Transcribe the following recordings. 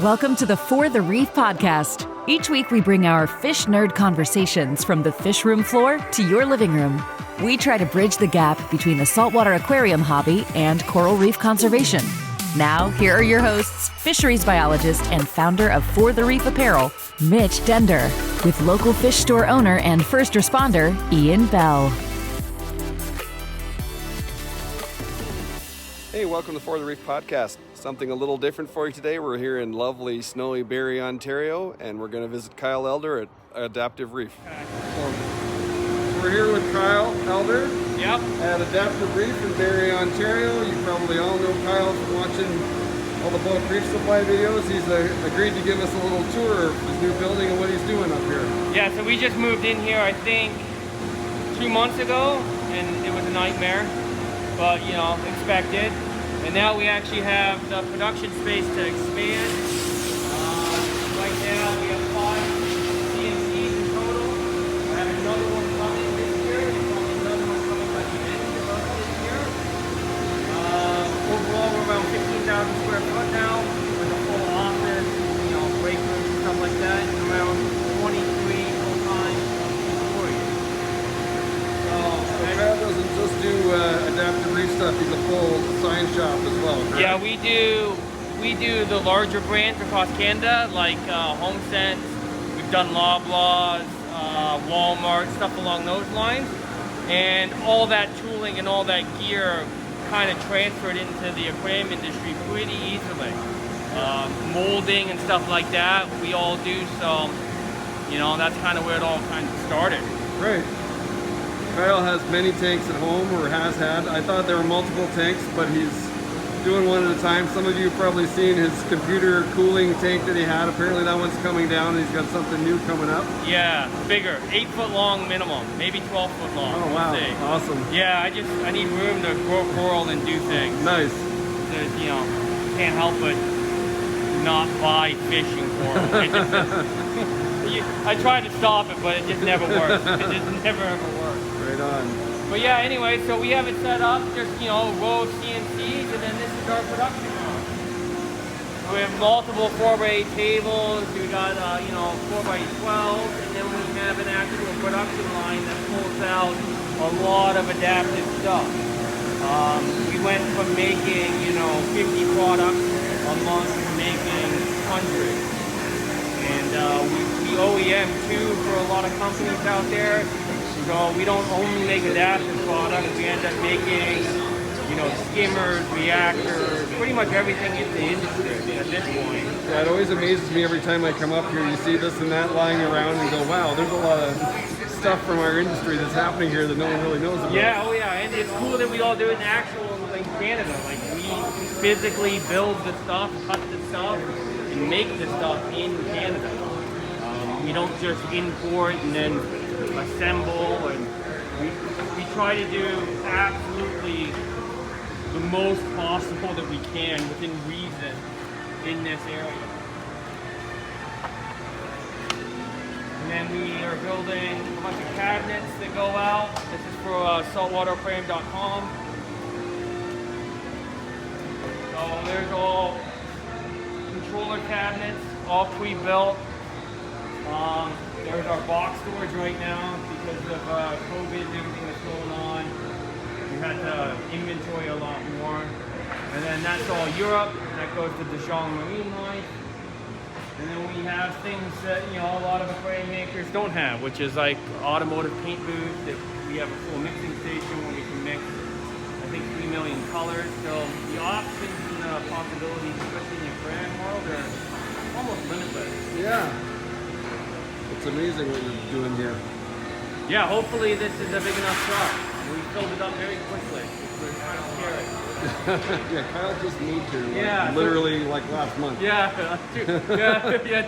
Welcome to the For the Reef podcast. Each week we bring our fish nerd conversations from the fish room floor to your living room. We try to bridge the gap between the saltwater aquarium hobby and coral reef conservation. Now, here are your hosts, fisheries biologist and founder of For the Reef Apparel, Mitch Dender, with local fish store owner and first responder, Ian Bell. Hey, welcome to For the Reef podcast. Something a little different for you today. We're here in lovely, snowy Barrie, Ontario, and we're going to visit Kyle Elder at Adaptive Reef. So we're here with Kyle Elder at Adaptive Reef in Barrie, Ontario. You probably all know Kyle from watching all the boat reef supply videos. He's agreed to give us a little tour of his new building and what he's doing up here. Yeah, so we just moved in here, I think, 2 months ago, and it was a nightmare, but, you know, expected. And now we actually have the production space to expand. Right now we have 5 CNCs in total. I have another one coming this year, and probably another one coming by the end of this year. Overall, we're around 15,000 square foot now, with a full office, you know, break rooms and stuff like that, and around 23 full-time employees. So Kyle doesn't just do Adaptive Reef stuff, he's a full sign shop as well, correct? Yeah, we do the larger brands across Canada, like HomeSense. We've done Loblaws, Walmart, stuff along those lines. And all that tooling and all that gear kind of transferred into the aquarium industry pretty easily. Molding and stuff like that, we all do, so, you know, that's kind of where it all kind of started. Great. Kyle has many tanks at home, or has had. I thought there were multiple tanks, but he's doing one at a time. Some of you have probably seen his computer cooling tank that he had. Apparently that one's coming down and he's got something new coming up. Yeah, bigger, 8 foot long minimum, maybe 12 foot long. Oh wow, we'll see. Awesome. Yeah, I need room to grow coral and do things. Nice. You know, can't help but not buy fishing coral. It just, I tried to stop it, but it just never works. It just never ever works. Right on. But yeah, anyway, so we have it set up, just, you know, row of CNCs, and then this is our production room. We have multiple 4x8 tables, we got, you know, 4x12, and then we have an actual production line that pulls out a lot of adaptive stuff. We went from making, you know, 50 products a month to making hundreds. And we OEM too for a lot of companies out there. So we don't only make adaptive products, we end up making, you know, skimmers, reactors, pretty much everything in the industry at this point. Yeah, it always amazes me every time I come up here, you see this and that lying around and go, wow, there's a lot of stuff from our industry that's happening here that no one really knows about. Yeah, oh yeah, and it's cool that we all do it in Canada. Like, we physically build the stuff, cut the stuff, and make the stuff in Canada. We don't just import and then assemble, and we try to do absolutely the most possible that we can within reason in this area. And then we are building a bunch of cabinets that go out. This is for saltwateraquarium.com. So there's all controller cabinets, all pre-built. There's our box storage right now because of COVID and everything that's going on. We had to inventory a lot more. And then that's all Europe. That goes to Dijon Marine Life. And then we have things that, you know, a lot of aquarium makers don't have, which is like automotive paint booths. That we have a full mixing station where we can mix, I think, 3 million colors. So the options and the possibilities, especially in the aquarium world, are almost limitless. Yeah. It's amazing what you're doing here. Yeah, hopefully this is a big enough truck. We filled it up very quickly. We're trying to scare it. Yeah, Kyle just moved here. Yeah, literally like last month. Yeah,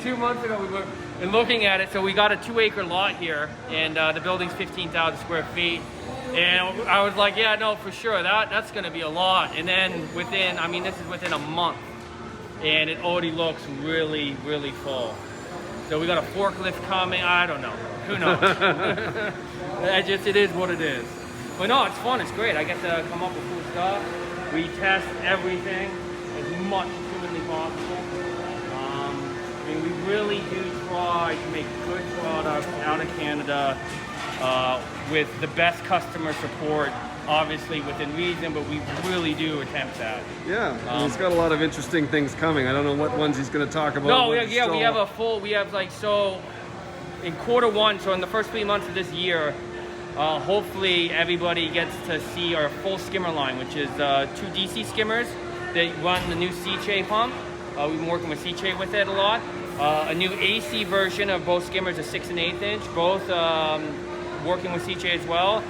2 months ago we were looking at it. So we got a 2-acre lot here, and the building's 15,000 square feet. And I was like, yeah, no, for sure, that's going to be a lot. And then this is within a month, and it already looks really, really full. So we got a forklift coming. I don't know. Who knows? It is what it is. But no, it's fun. It's great. I get to come up with cool stuff. We test everything as much as humanly possible. mean, we really do try to make good products out of Canada with the best customer support, obviously within reason, but we really do attempt that. Yeah, and he's got a lot of interesting things coming. I don't know what ones he's going to talk about. No, we have like, so in Q1, so in the first 3 months of this year, hopefully everybody gets to see our full skimmer line, which is 2 DC skimmers that run the new Seachay pump. We've been working with Seachay with it a lot. A new AC version of both skimmers, a 6 1/8 inch, both working with Seachay as well.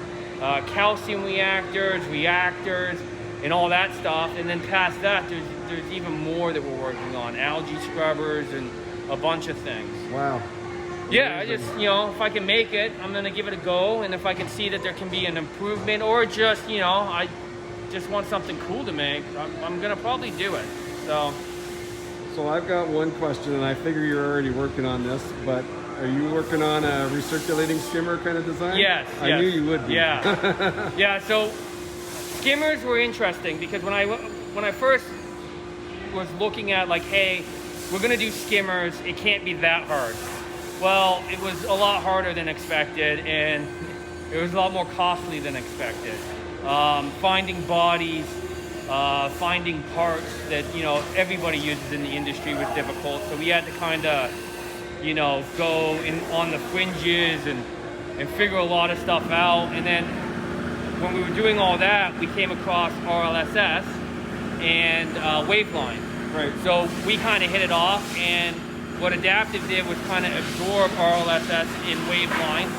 Calcium reactors, and all that stuff. And then past that, there's even more that we're working on. Algae scrubbers and a bunch of things. Wow. Yeah, I just, if I can make it, I'm going to give it a go. And if I can see that there can be an improvement, or just, I just want something cool to make, I'm going to probably do it. So I've got one question, and I figure you're already working on this, but are you working on a recirculating skimmer kind of design? Yes. I knew you would be. Yeah. Yeah, so skimmers were interesting because when I first was looking at like, hey, we're going to do skimmers, it can't be that hard. Well, it was a lot harder than expected, and it was a lot more costly than expected. Finding bodies, finding parts that everybody uses in the industry was difficult. So we had to kind of go in on the fringes and figure a lot of stuff out. And then when we were doing all that, we came across RLSS and Waveline. Right. So we kind of hit it off, and what Adaptive did was kind of absorb RLSS in Waveline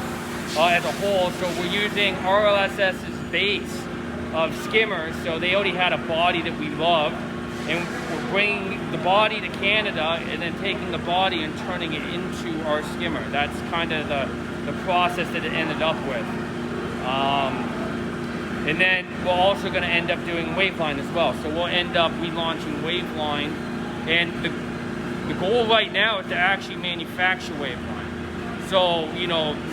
as a whole. So we're using RLSS's base of skimmers, so they already had a body that we loved, and we're bringing the body to Canada and then taking the body and turning it into our skimmer. That's kind of the process that it ended up with. And then we're also going to end up doing Waveline as well. So we'll end up relaunching Waveline, and the goal right now is to actually manufacture Waveline. So,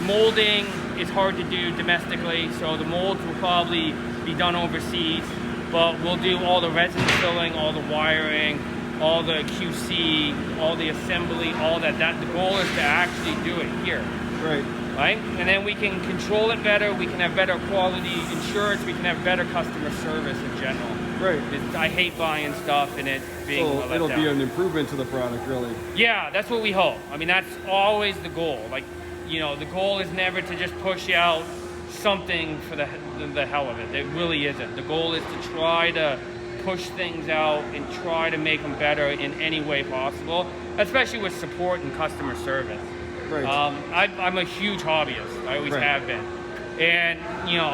molding is hard to do domestically, so the molds will probably be done overseas, but we'll do all the resin filling, all the wiring, all the QC, all the assembly, all that. The goal is to actually do it here. Right. Right? And then we can control it better, we can have better quality insurance, we can have better customer service in general. Right. I hate buying stuff and it being So it'll be an improvement to the product, really. Yeah, that's what we hope. I mean, that's always the goal. Like, the goal is never to just push out something for the hell of it. It really isn't. The goal is to try to push things out and try to make them better in any way possible, especially with support and customer service. Right. I'm a huge hobbyist. I always have been. And,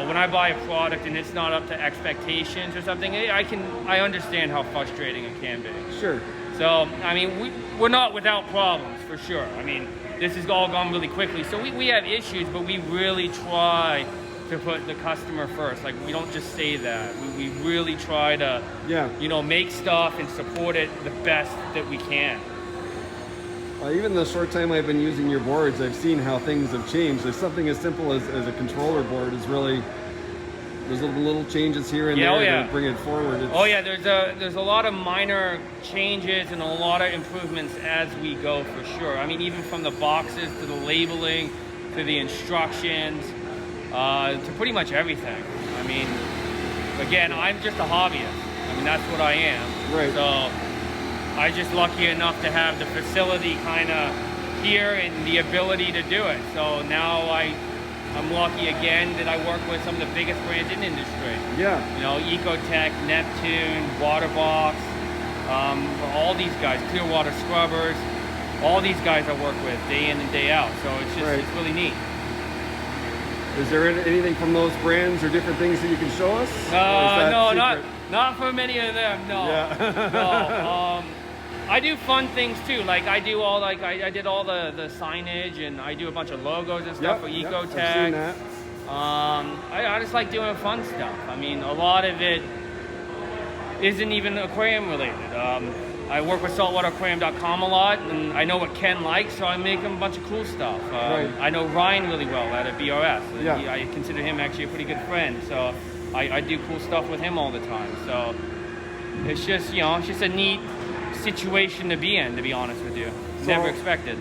when I buy a product and it's not up to expectations or something, I understand how frustrating it can be. Sure. So, I mean, we're not without problems, for sure. I mean, this has all gone really quickly. So we have issues, but we really try to put the customer first. Like, we don't just say that. We really try to, make stuff and support it the best that we can. Even the short time I've been using your boards, I've seen how things have changed. There's something as simple as a controller board is really, there's little changes here and there to bring it forward. There's a lot of minor changes and a lot of improvements as we go, for sure. I mean, even from the boxes to the labeling to the instructions to pretty much everything. I mean, again, I'm just a hobbyist. I mean, that's what I am. Right. So I'm just lucky enough to have the facility kind of here and the ability to do it. So now I'm lucky again that I work with some of the biggest brands in the industry. Yeah. Ecotech, Neptune, Waterbox, all these guys, Clearwater Scrubbers, all these guys I work with day in and day out. So it's just it's really neat. Is there anything from those brands or different things that you can show us? No, not for many of them. No. Yeah. No. I do fun things too. Like I do all I did all the signage, and I do a bunch of logos and stuff for Ecotech. I've seen that. I just like doing fun stuff. I mean, a lot of it isn't even aquarium related. I work with saltwateraquarium.com a lot, and I know what Ken likes, so I make him a bunch of cool stuff. I know Ryan really well out of BRS. Yeah. I consider him actually a pretty good friend, so I do cool stuff with him all the time. So it's just, it's just a neat situation to be in, to be honest with you. never expected.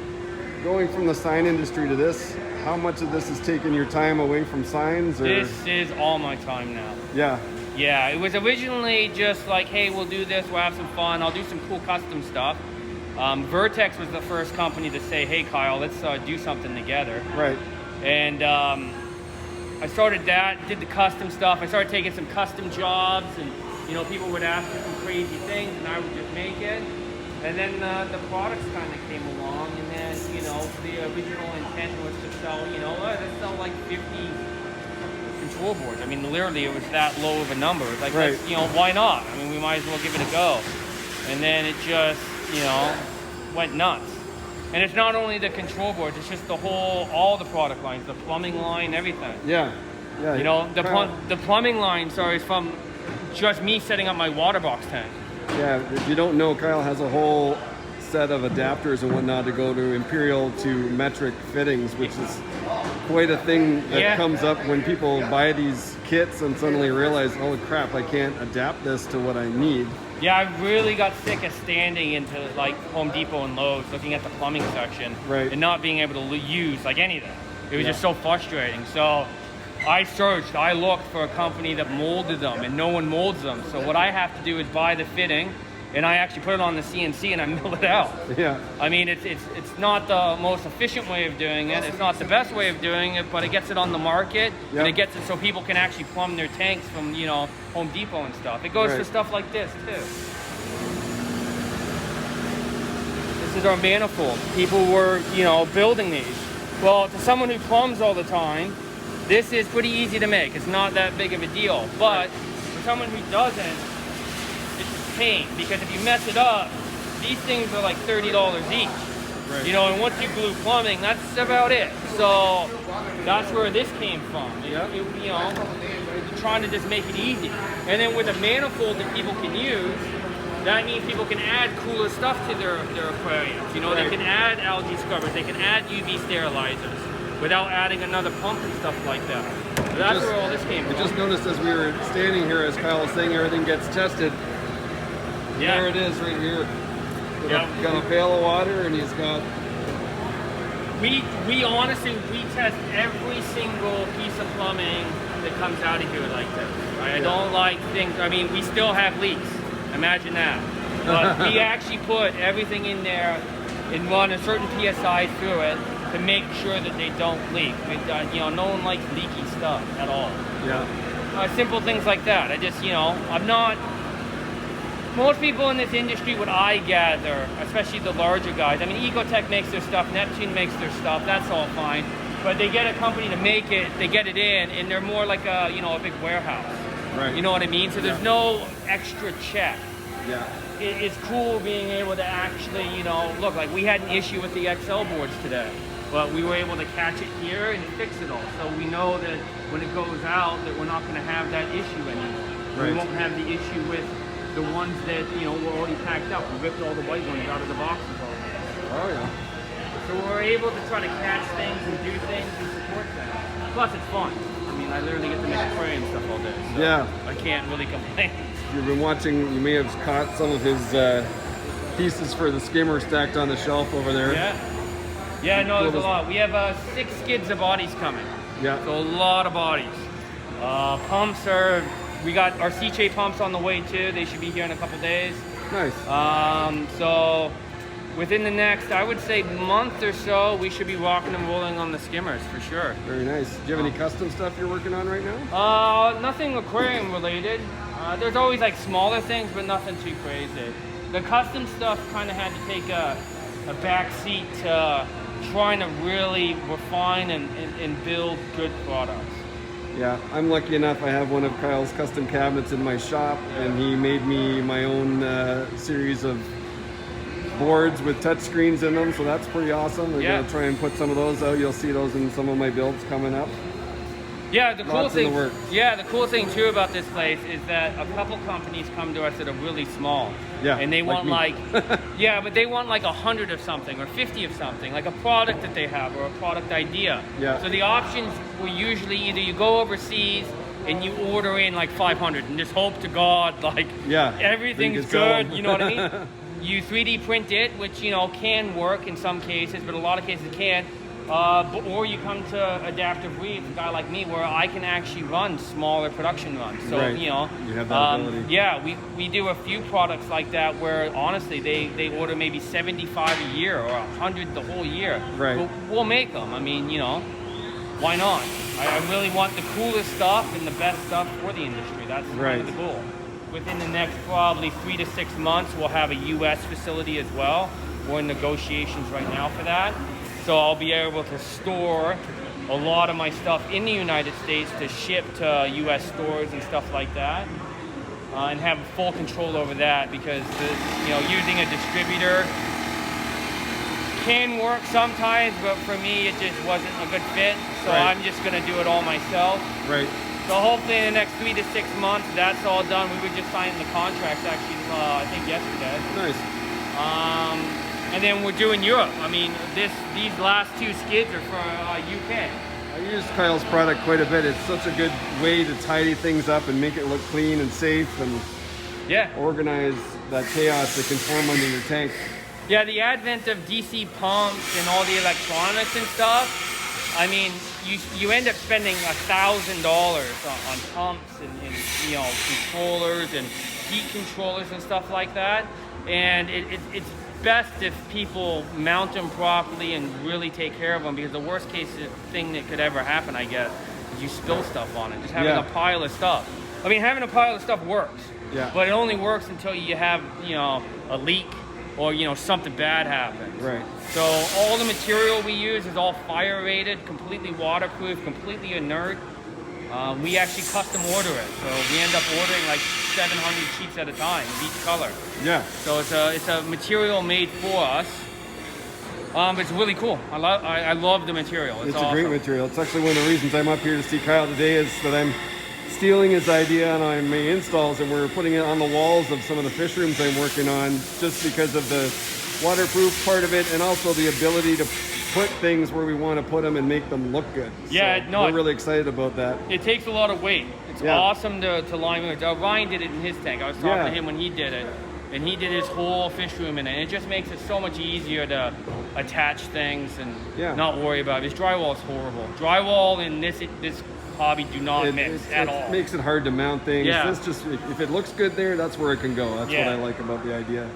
Going from the sign industry to this, how much of this is taking your time away from signs? Or? This is all my time now. Yeah. Yeah, it was originally just like, hey, we'll do this, we'll have some fun, I'll do some cool custom stuff. Vertex was the first company to say, hey, Kyle, let's do something together. Right. And I started that, did the custom stuff. I started taking some custom jobs, and people would ask for some crazy things, and I would just make it. And then the products kind of came along, and then the original intent was to sell, let's sell like 50 control boards. I mean, literally, it was that low of a number. It's like, right. Why not? I mean, we might as well give it a go. And then it just, went nuts. And it's not only the control boards; it's just all the product lines, the plumbing line, everything. Yeah. The plumbing line, is from just me setting up my water box tank. Yeah, if you don't know, Kyle has a whole set of adapters and whatnot to go to imperial to metric fittings, which is quite a thing that comes up when people buy these kits and suddenly realize, oh crap, I can't adapt this to what I need. Yeah, I really got sick of standing into like Home Depot and Lowe's looking at the plumbing section and not being able to use like anything. It was just so frustrating. So I searched, I looked for a company that molded them, and no one molds them. So what I have to do is buy the fitting, and I actually put it on the CNC and I mill it out. Yeah. I mean, it's not the most efficient way of doing it. It's not the best way of doing it, but it gets it on the market, and it gets it so people can actually plumb their tanks from, Home Depot and stuff. It goes for stuff like this too. This is our manifold. People were, building these. Well, to someone who plumbs all the time, this is pretty easy to make. It's not that big of a deal. But for someone who doesn't, it's a pain, because if you mess it up, these things are like $30 each. Right. And once you glue plumbing, that's about it. So that's where this came from. Trying to just make it easy. And then with a manifold that people can use, that means people can add cooler stuff to their aquariums. They can add algae scrubbers, they can add UV sterilizers without adding another pump and stuff like that. So that's where all this came from. I just noticed as we were standing here, as Kyle was saying, everything gets tested. Yeah. There it is right here. Got a pail of water, and he's got... We honestly test every single piece of plumbing that comes out of here like this. Right? I don't like things, we still have leaks. Imagine that. But we actually put everything in there and run a certain PSI through it to make sure that they don't leak. No one likes leaky stuff at all. Yeah. Simple things like that. I'm not... Most people in this industry, what I gather, especially the larger guys, Ecotech makes their stuff, Neptune makes their stuff, that's all fine. But they get a company to make it, they get it in, and they're more like a big warehouse. Right. You know what I mean? So there's no extra check. Yeah. It's cool being able to actually, look, like we had an issue with the XL boards today, but we were able to catch it here and fix it all. So we know that when it goes out, that we're not going to have that issue anymore. Right. We won't have the issue with the ones that, were already packed up. We ripped all the white ones out of the boxes already. Oh, yeah. So we're able to try to catch things and do things and support them. Plus, it's fun. I literally get to make aquarium stuff all day. So yeah. I can't really complain. You've been watching, you may have caught some of his pieces for the Skimmer stacked on the shelf over there. Yeah, no, there's a lot. We have 6 skids of bodies coming. Yeah. So a lot of bodies. Pumps we got our C-Chain pumps on the way too. They should be here in a couple days. Nice. So within the next, I would say, month or so, we should be rocking and rolling on the Skimmers for sure. Very nice. Do you have any custom stuff you're working on right now? Nothing aquarium related. There's always like smaller things, but nothing too crazy. The custom stuff kind of had to take a back seat to trying to really refine and build good products. Yeah, I'm lucky enough. I have one of Kyle's custom cabinets in my shop, and he made me my own series of boards with touch screens in them, so that's pretty awesome. We're going to try and put some of those out. You'll see those in some of my builds coming up. Yeah, the cool thing. The the cool thing too about this place is that a couple companies come to us that are really small. Yeah, and they want like but they want like 100 of something or 50 of something, like a product that they have or a product idea. Yeah. So the options were usually either you go overseas and you order in like 500 and just hope to God like everything's good. You know what I mean? you 3D print it, which, you know, can work in some cases, but a lot of cases it can't. Or you come to Adaptive Reef, a guy like me, where I can actually run smaller production runs. So, Right. you know, You have that ability. yeah, we do a few products like that where honestly they order maybe 75 a year or 100 the whole year. Right. But we'll make them. I mean, you know, why not? I really want the coolest stuff and the best stuff for the industry. That's kind of the goal. Within the next probably 3 to 6 months, we'll have a U.S. facility as well. We're in negotiations right now for that. So I'll be able to store a lot of my stuff in the United States to ship to U.S. stores and stuff like that, and have full control over that, because you know, using a distributor can work sometimes, but for me it just wasn't a good fit. So I'm just going to do it all myself. Right. So hopefully in the next 3 to 6 months that's all done. We were just signing the contracts actually, I think yesterday. Nice. And then we're doing Europe. I mean, these last 2 skids are for UK. I use Kyle's product quite a bit. It's such a good way to tidy things up and make it look clean and safe and organize that chaos that can form under your tank. Yeah, the advent of DC pumps and all the electronics and stuff, I mean, you end up spending $1,000 on pumps and you know, controllers and heat controllers and stuff like that. And it's best if people mount them properly and really take care of them, because the worst case thing that could ever happen, I guess, is you spill stuff on it. Just having a pile of stuff. I mean, having a pile of stuff works, but it only works until you have, you know, a leak or, you know, something bad happens. Right. So all the material we use is all fire rated, completely waterproof, completely inert. We actually custom order it, so we end up ordering like 700 sheets at a time of each color. Yeah. So it's a material made for us. It's really cool. I love the material. It's awesome. A great material. It's actually one of the reasons I'm up here to see Kyle today, is that I'm stealing his idea on my installs, and we're putting it on the walls of some of the fish rooms I'm working on, just because of the waterproof part of it, and also the ability to put things where we want to put them and make them look good. Yeah, so no, we're really excited about that. It takes a lot of weight. It's awesome to line with. Ryan did it in his tank. I was talking to him when he did it, and he did his whole fish room in it. And it just makes it so much easier to attach things and not worry about it. This drywall is horrible. Drywall in this hobby do not mix at all. It makes it hard to mount things. Yeah. This just, if it looks good there, that's where it can go. That's what I like about the idea.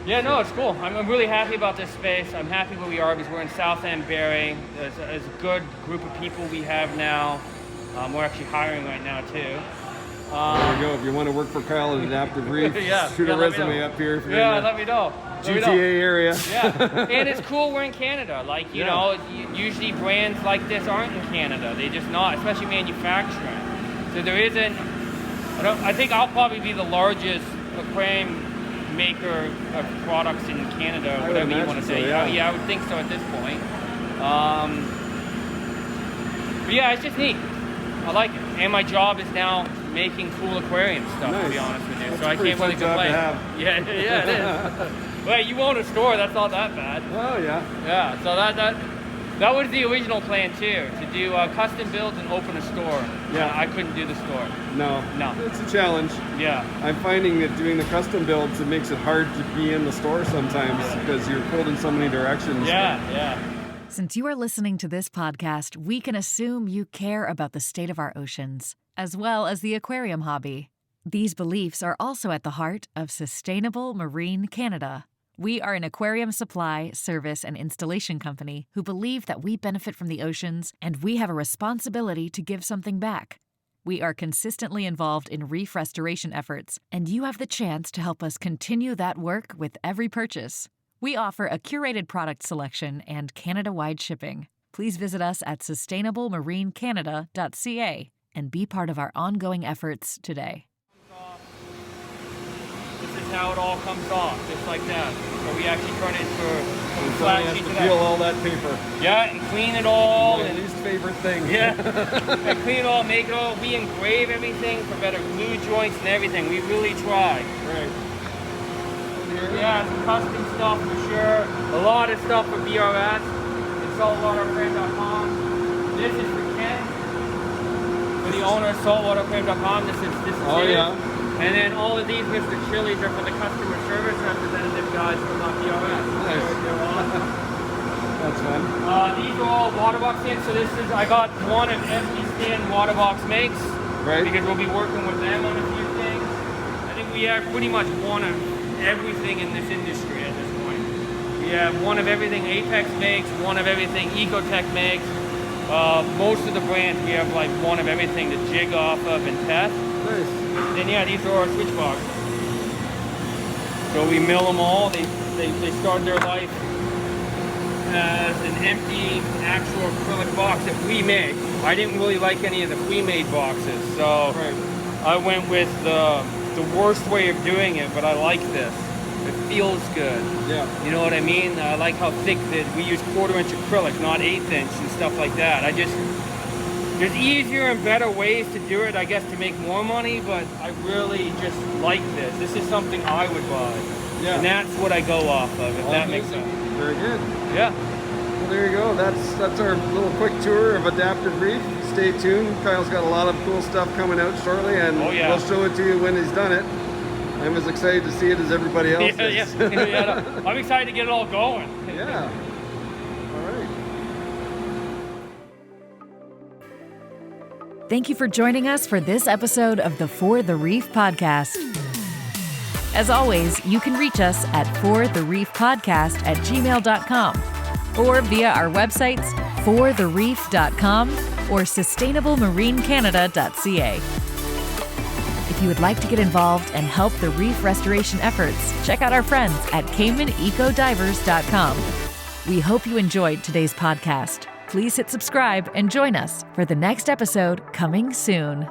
Yeah, no, it's cool. I'm really happy about this space. I'm happy where we are, because we're in South End, Barrie. There's a good group of people we have now. We're actually hiring right now too. There you go. If you want to work for Kyle at Adaptive Reef, shoot a resume up here. If you're in let me know. GTA area. Yeah, and it's cool we're in Canada. Like, you know, usually brands like this aren't in Canada. They just not, especially manufacturing. So there isn't, I think I'll probably be the largest aquarium maker of products in Canada, or whatever you want to say. Yeah, I would think so at this point. But yeah, it's just neat. I like it. And my job is now making cool aquarium stuff, to be honest with you. That's so I can't really complain. Yeah, it is. Well, you own a store, that's not that bad. Oh, yeah. Yeah, so that was the original plan too, to do custom builds and open a store. Yeah. I couldn't do the store. No. It's a challenge. Yeah. I'm finding that doing the custom builds, it makes it hard to be in the store sometimes, because you're pulled in so many directions. Yeah. Since you are listening to this podcast, we can assume you care about the state of our oceans, as well as the aquarium hobby. These beliefs are also at the heart of Sustainable Marine Canada. We are an aquarium supply, service, and installation company who believe that we benefit from the oceans, and we have a responsibility to give something back. We are consistently involved in reef restoration efforts, and you have the chance to help us continue that work with every purchase. We offer a curated product selection and Canada-wide shipping. Please visit us at sustainablemarinecanada.ca and be part of our ongoing efforts today. This is how it all comes off, just like that. So we actually turn it into some flat sheets of peel all that paper. Yeah, and clean it all. My least favorite thing. Yeah, and clean it all, make it all. We engrave everything for better glue joints and everything. We really try. Right. Yeah, some custom stuff for sure. A lot of stuff for BRS. It's saltwaterframe.com. This is for Ken, for the owner of saltwaterframe.com. This is oh it. yeah. And then all of these Mr. Chili's are for the customer service representative guys from PRS. Nice. They're awesome. That's fun. These are all water box stands. So I got one of every stand water box makes. Right. Because we'll be working with them on a few things. I think we have pretty much one of everything in this industry at this point. We have one of everything Apex makes, one of everything Ecotech makes. Most of the brands we have like one of everything to jig off of and test. Nice. Then yeah, these are our switch boxes. So we mill them all. They start their life as an empty actual acrylic box that we make. I didn't really like any of the pre-made boxes, so I went with the worst way of doing it, but I like this. It feels good. Yeah. You know what I mean? I like how thick that we use 1/4 inch acrylic, not 1/8 inch and stuff like that. There's easier and better ways to do it, I guess, to make more money, but I really just like this. This is something I would buy. Yeah. And that's what I go off of, if that makes sense. Very good. Yeah. Well, there you go. That's our little quick tour of Adaptive Reef. Stay tuned. Kyle's got a lot of cool stuff coming out shortly, and we'll show it to you when he's done it. I'm as excited to see it as everybody else is. Yeah. I'm excited to get it all going. Yeah. All right. Thank you for joining us for this episode of the For the Reef podcast. As always, you can reach us at forthereefpodcast@gmail.com or via our websites forthereef.com or sustainablemarinecanada.ca. If you would like to get involved and help the reef restoration efforts, check out our friends at CaymanEcoDivers.com. We hope you enjoyed today's podcast. Please hit subscribe and join us for the next episode coming soon.